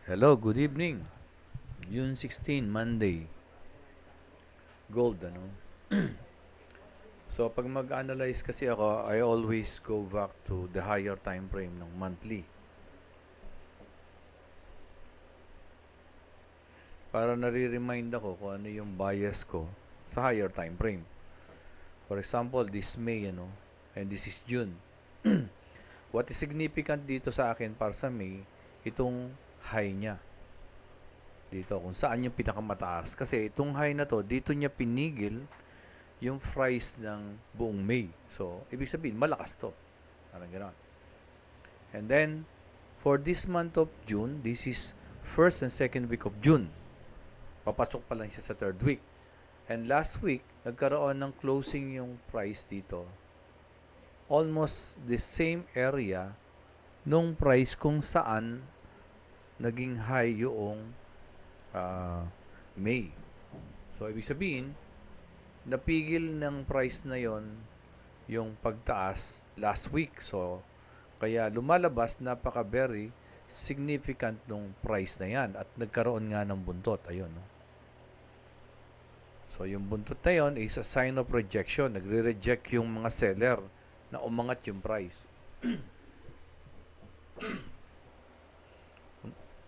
Hello, good evening. June 16, Monday. Gold, ano? So, pag mag-analyze kasi ako, I always go back to the higher time frame ng monthly. Para nare-remind ako kung ano yung bias ko sa higher time frame. For example, this May, and this is June. What is significant dito sa akin para sa May, itong high niya. Dito, kung saan yung pinakamataas. Kasi itong high na to, dito niya pinigil yung price ng buong May. So, ibig sabihin, malakas to. Parang gano'n. And then, for this month of June, this is first and second week of June. Papasok pa lang siya sa third week. And last week, nagkaroon ng closing yung price dito. Almost the same area nung price kung saan naging high yung May. So, ibig sabihin, napigil ng price na yon yung pagtaas last week. So, kaya lumalabas napaka-very significant nung price na yan at nagkaroon nga ng buntot. Ayun, no? So, yung buntot na yon is a sign of rejection. Nagre-reject yung mga seller na umangat yung price.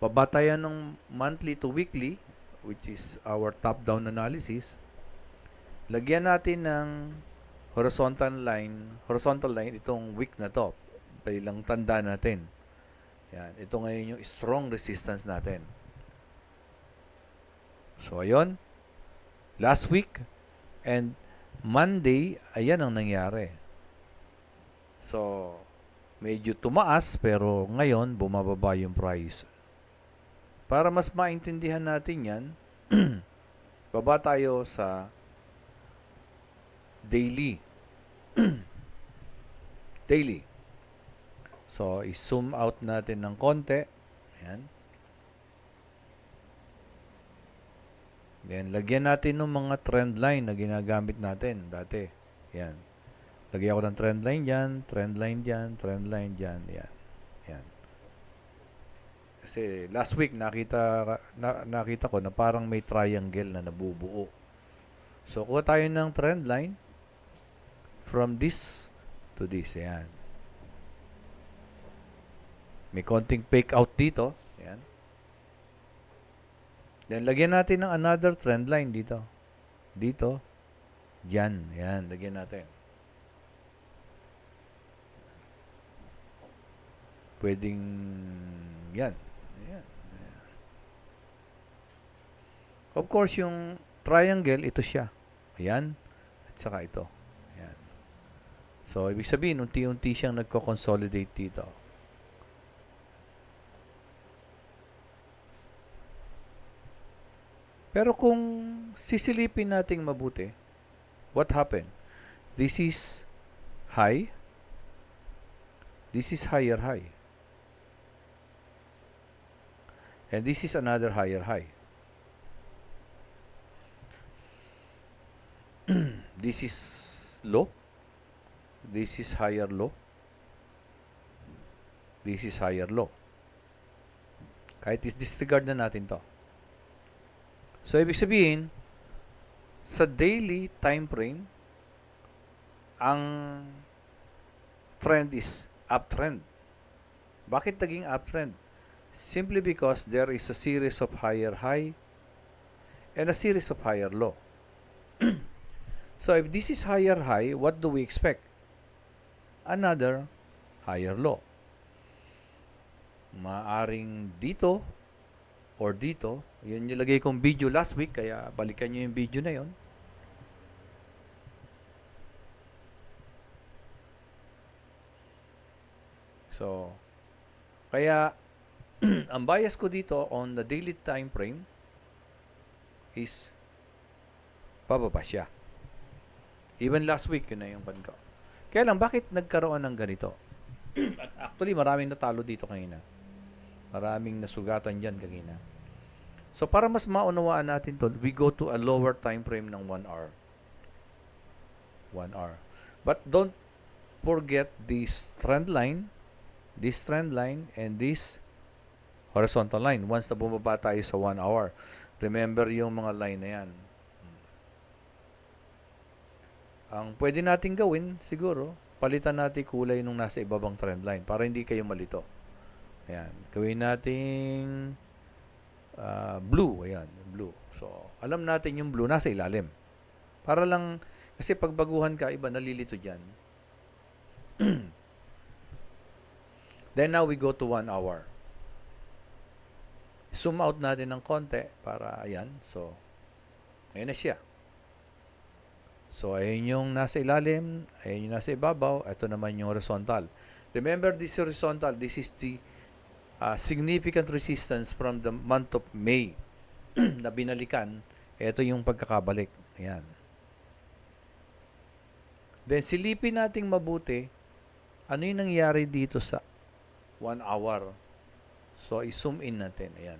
Babatayan ng monthly to weekly, which is our top-down analysis, lagyan natin ng horizontal line itong week na to. Bilang tanda natin. Yan, ito ngayon yung strong resistance natin. So, ayun. Last week and Monday, ayan ang nangyari. So, medyo tumaas pero ngayon bumababa yung price. Para mas maintindihan natin yan, baba tayo sa daily. Daily. So, i-zoom out natin ng konti. Ayan. Then, lagyan natin ng mga trend line na ginagamit natin dati. Ayan. Lagyan ako ng trend line dyan, trend line dyan, trend line dyan. Ayan. Ayan. Kasi last week nakita ko na parang may triangle na nabubuo. So, kuha tayo ng trend line from this to this. Ayan. May konting fake out dito. Ayan. Then, lagyan natin ng another trend line dito. Dito. Diyan. Ayan. Lagyan natin. Pwedeng yan. Ayan. Ayan. Of course, yung triangle, ito siya. Ayan. At saka ito. Ayan. So, ibig sabihin, unti-unti siyang nagko-consolidate dito. Pero kung sisilipin nating mabuti, what happened? This is high. This is higher high. And this is another higher high. This is low. This is higher low. This is higher low. Kahit disregard na natin to. So, ibig sabihin, sa daily time frame, ang trend is uptrend. Bakit naging uptrend? Simply because there is a series of higher high and a series of higher low. So, if this is higher high, what do we expect? Another higher low. Maaring dito or dito. Yun yung lagay kong video last week, kaya balikan nyo yung video na yon. So, kaya, ang bias ko dito on the daily time frame is bababa siya. Even last week, yun na yung ban ko. Kaya lang, bakit nagkaroon ng ganito? Actually, maraming natalo dito kanina. Maraming nasugatan dyan kanina. So, para mas maunawaan natin to, we go to a lower time frame ng 1 hour. 1 hour. But don't forget this trend line, and this horizontal line. Once na bumaba tayo sa 1 hour, remember yung mga line na yan. Ang pwede natin gawin, siguro, palitan natin kulay nung nasa ibabang trend line para hindi kayo malito. Ayan. Gawin natin blue. Ayan, blue. So, alam natin yung blue nasa ilalim. Para lang, kasi pag baguhan ka, iba nalilito dyan. Then now we go to 1 hour. Zoom out natin ng konti para, ayan. So, ayan na siya. So, ayun yung nasa ilalim, ayun yung nasa ibabaw, ito naman yung horizontal. Remember this horizontal, this is the significant resistance from the month of May na binalikan. Ito yung pagkakabalik. Ayan. Then, silipin nating mabuti, ano yung nangyari dito sa 1 hour. So, i-zoom in natin. Ayan.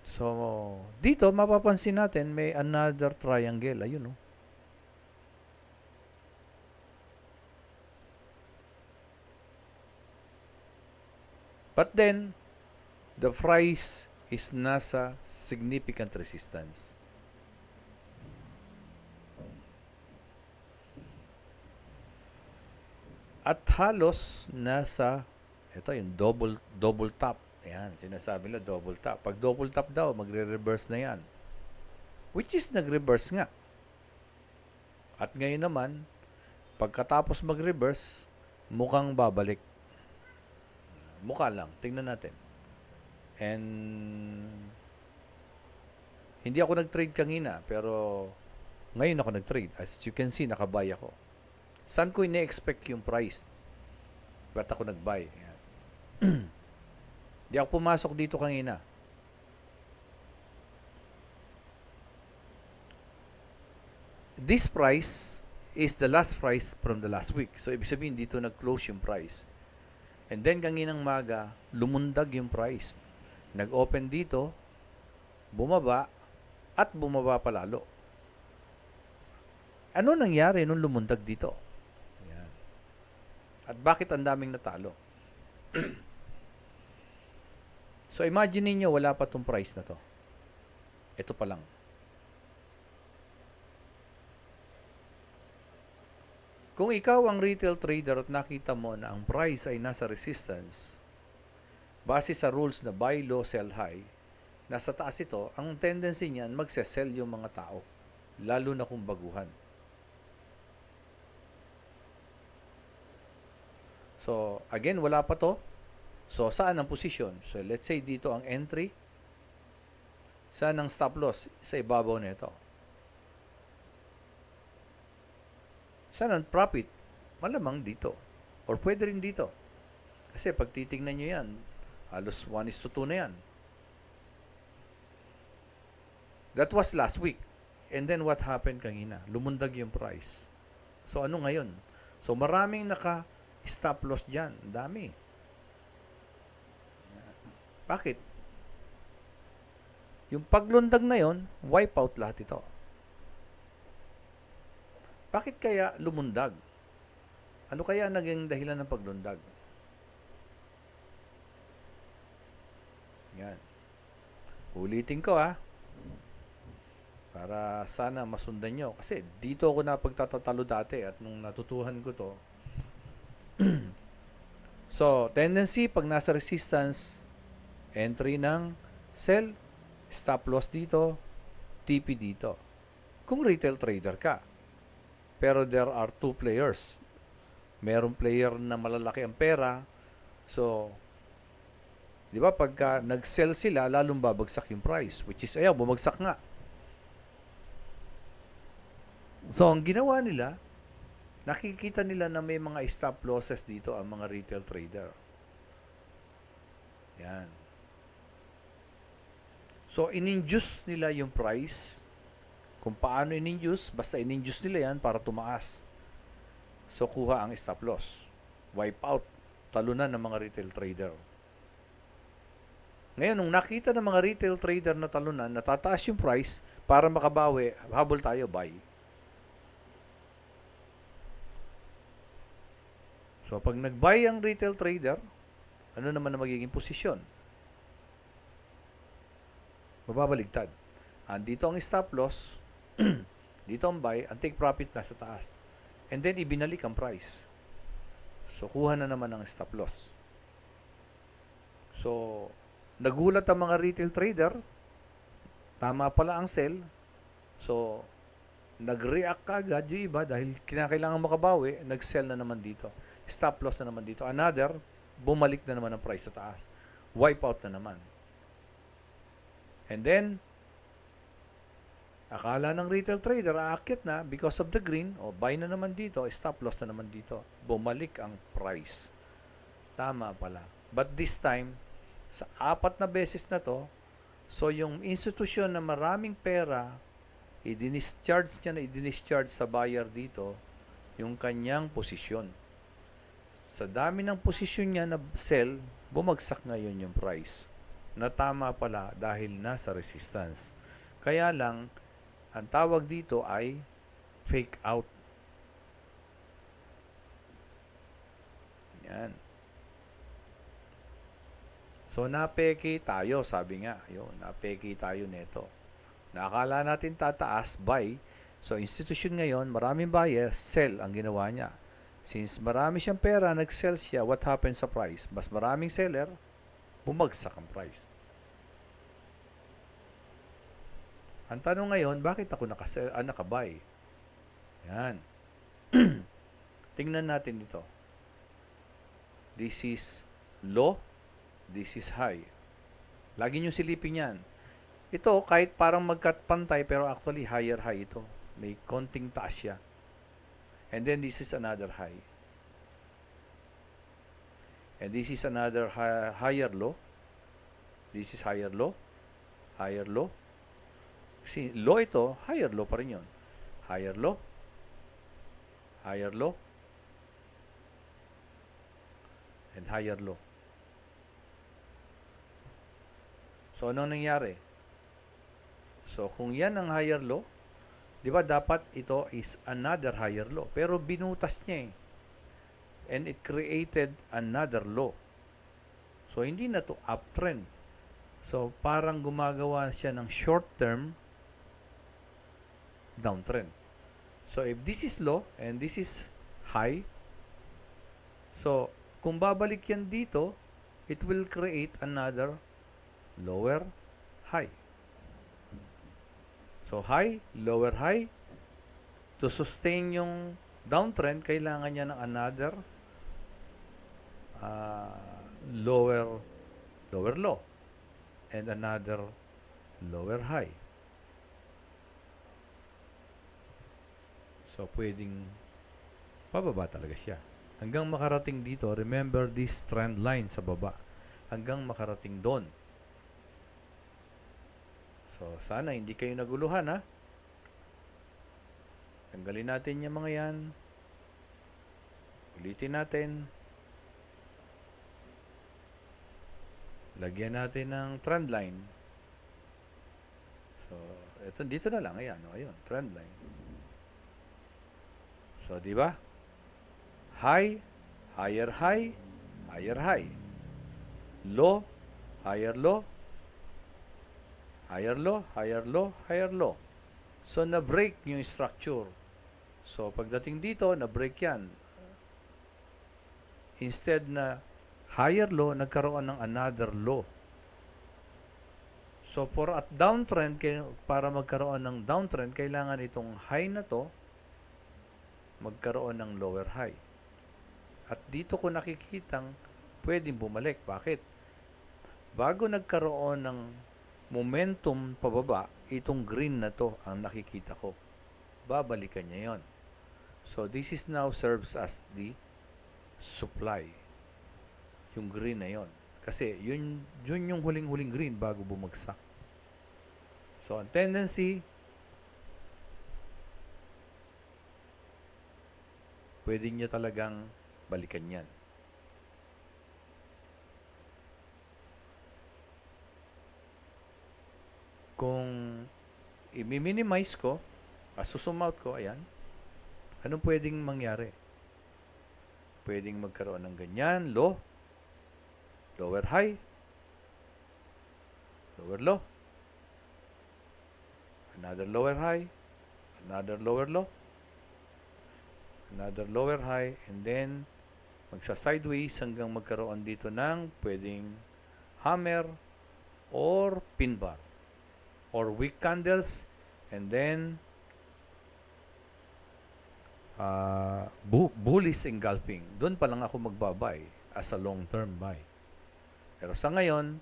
So, dito, mapapansin natin, may another triangle. Ayun, no? But then, the price is nasa significant resistance. At halos nasa, ito yung double top. Ayan, sinasabi nila double top. Pag double top daw, magre-reverse na yan. Which is nag-reverse nga. At ngayon naman, pagkatapos mag-reverse, mukhang babalik. Mukha lang. Tingnan natin. And hindi ako nag-trade kanina, pero ngayon ako nag-trade. As you can see, nakabuy ako. Saan ko ine-expect yung price? Ba't ako nag-buy? Ayan. Hindi ako pumasok dito kanina. This price is the last price from the last week. So, ibig sabihin, dito nag-close yung price. And then, kaninang maga, lumundag yung price. Nag-open dito, bumaba, at bumaba pa lalo. Ano nangyari nung lumundag dito? Ayan. At bakit ang daming natalo? So, imagine niyo wala pa tong price na to. Ito pa lang. Kung ikaw ang retail trader at nakita mo na ang price ay nasa resistance, base sa rules na buy low, sell high, nasa taas ito, ang tendency niyan magse-sell yung mga tao, lalo na kung baguhan. So, again, wala pa to. So, saan ang position? So, let's say dito ang entry. Saan ang stop loss? Sa ibabaw nito. Saan ang profit? Malamang dito. Or pwede rin dito. Kasi pag titingnan nyo yan, halos 1:2 na yan. That was last week. And then what happened kanina? Lumundag yung price. So, ano ngayon? So, maraming naka-stop loss dyan. Dami. Bakit? Yung paglundag na yon, wipe out lahat ito. Bakit kaya lumundag? Ano kaya naging dahilan ng paglundag? Yan. Ulitin ko para sana masundan nyo. Kasi dito ako napagtatatalo dati at nung natutuhan ko to. So, tendency pag nasa resistance, entry ng sell, stop loss dito, TP dito. Kung retail trader ka. Pero there are two players. Merong player na malalaki ang pera. So, di ba pagka nag-sell sila, lalong babagsak yung price. Which is, ayaw, bumagsak nga. So, ang ginawa nila, nakikita nila na may mga stop losses dito ang mga retail trader. Yan. So, in-induce nila yung price. Kung paano in-induce, basta in-induce nila yan para tumaas. So, kuha ang stop loss. Wipe out. Talunan ng mga retail trader. Ngayon, nung nakita ng mga retail trader na talunan, natataas yung price para makabawi, habol tayo, buy. So, pag nag-buy ang retail trader, Ano naman ang magiging posisyon? Mababaligtad. Dito ang stop loss, dito ang buy, ang take profit nasa taas. And then, ibinalik ang price. So, kuha na naman ang stop loss. So, nagulat ang mga retail trader, tama pala ang sell. So, nag-react kaagad yung iba dahil kinakailangan makabawi, nag-sell na naman dito. Stop loss na naman dito. Another, bumalik na naman ang price sa taas. Wipe out na naman. And then, akala ng retail trader, aakit na because of the green, o buy na naman dito, stop loss na naman dito. Bumalik ang price. Tama pala. But this time, sa 4 na beses na to, so yung institusyon na maraming pera, i-discharge sa buyer dito, yung kanyang posisyon. Sa dami ng posisyon niya na sell, bumagsak ngayon yung price. Na tama pala dahil nasa resistance. Kaya lang, ang tawag dito ay fake out. Yan. So, napeki tayo, sabi nga. Yun, napeki tayo neto. Nakakala natin tataas, buy. So, institution ngayon, maraming buyer, sell ang ginawa niya. Since marami siyang pera, nag-sell siya, what happens sa price? Mas maraming seller, bumagsak ang price. Ang tanong ngayon, bakit ako nakabuy? Yan. Tingnan natin ito. This is low, this is high. Lagi nyo silipin yan. Ito, kahit parang magkatpantay, pero actually higher high ito. May konting taas siya. And then this is another high. And this is another higher low. This is higher low. Higher low. Kasi low ito, higher low pa rin yun. Higher low. Higher low. And higher low. So, anong nangyari? So, kung yan ang higher low, di ba dapat ito is another higher low. Pero binutas niya eh. And it created another low. So, hindi na to uptrend. So, parang gumagawa siya ng short-term downtrend. So, if this is low and this is high, so, kung babalik yan dito, it will create another lower high. So, high, lower high. To sustain yung downtrend, kailangan niya ng another lower low and another lower high. So, pwedeng pababa talaga siya. Hanggang makarating dito, remember this trend line sa baba. Hanggang makarating doon. So, sana hindi kayo naguluhan, ha? Tanggalin natin yung mga yan. Ulitin natin. Lagyan natin ng trend line. So, ito dito na lang. Ayan, ayun, trend line. So, di ba? High, higher high, higher high. Low, higher low, higher low, higher low, higher low. So, na-break yung structure. So, pagdating dito, na-break yan. Instead na higher low, nagkaroon ng another low. So, for at downtrend, para magkaroon ng downtrend, kailangan itong high na to, magkaroon ng lower high. At dito ko nakikitang pwedeng bumalik. Bakit? Bago nagkaroon ng momentum pababa, itong green na to ang nakikita ko. Babalikan niya yon. So, this is now serves as the supply. Yung green na yon. Kasi, yun yung huling-huling green bago bumagsak. So, ang tendency, pwede niya talagang balikan yan. Kung i-minimize ko, susum out ko, ayan, anong pwedeng mangyari? Pwedeng magkaroon ng ganyan, low, lower high, lower low, another lower high, another lower low, another lower high, and then magsa-sideways hanggang magkaroon dito ng pwedeng hammer or pin bar or weak candles, and then bullish engulfing. Doon pa lang ako magbabay as a long-term buy. Pero sa ngayon,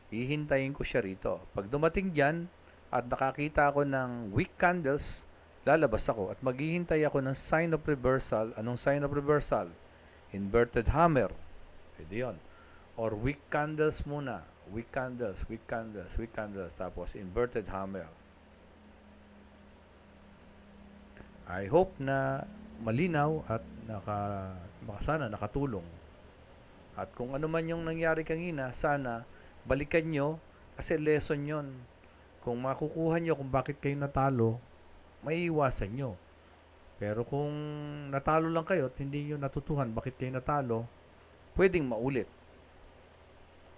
hihintayin ko siya rito. Pag dumating dyan at nakakita ako ng weak candles, lalabas ako at maghihintay ako ng sign of reversal. Anong sign of reversal? Inverted hammer. Pwede yun. Or weak candles muna. Weak candles, weak candles, weak candles. Tapos inverted hammer. I hope na malinaw at sana nakatulong. At kung ano man yung nangyari kanina, sana balikan nyo kasi lesson yon. Kung makukuha nyo kung bakit kayo natalo, maiiwasan nyo. Pero kung natalo lang kayo at hindi nyo natutuhan bakit kayo natalo, pwedeng maulit.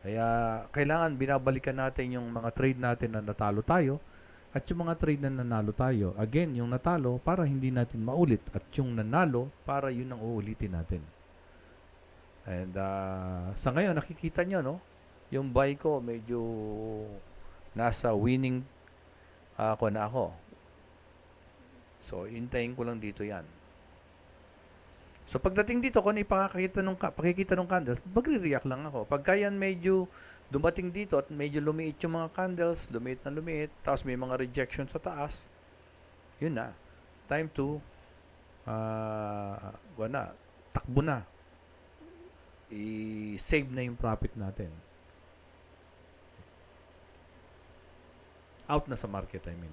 Kaya kailangan binabalikan natin yung mga trade natin na natalo tayo at yung mga trade na nanalo tayo. Again, yung natalo para hindi natin maulit at yung nanalo para yun ang uulitin natin. And sa ngayon, nakikita nyo, no? Yung buy ko medyo nasa winning ako. So, hintayin ko lang dito yan. So, pagdating dito, kung pakikita ng candles, magre-react lang ako. Pagka yan medyo dumating dito at medyo lumiit yung mga candles, lumiit na lumiit, tapos may mga rejection sa taas, yun na. Time to takbo na. I-save na yung profit natin. Out na sa market, I mean.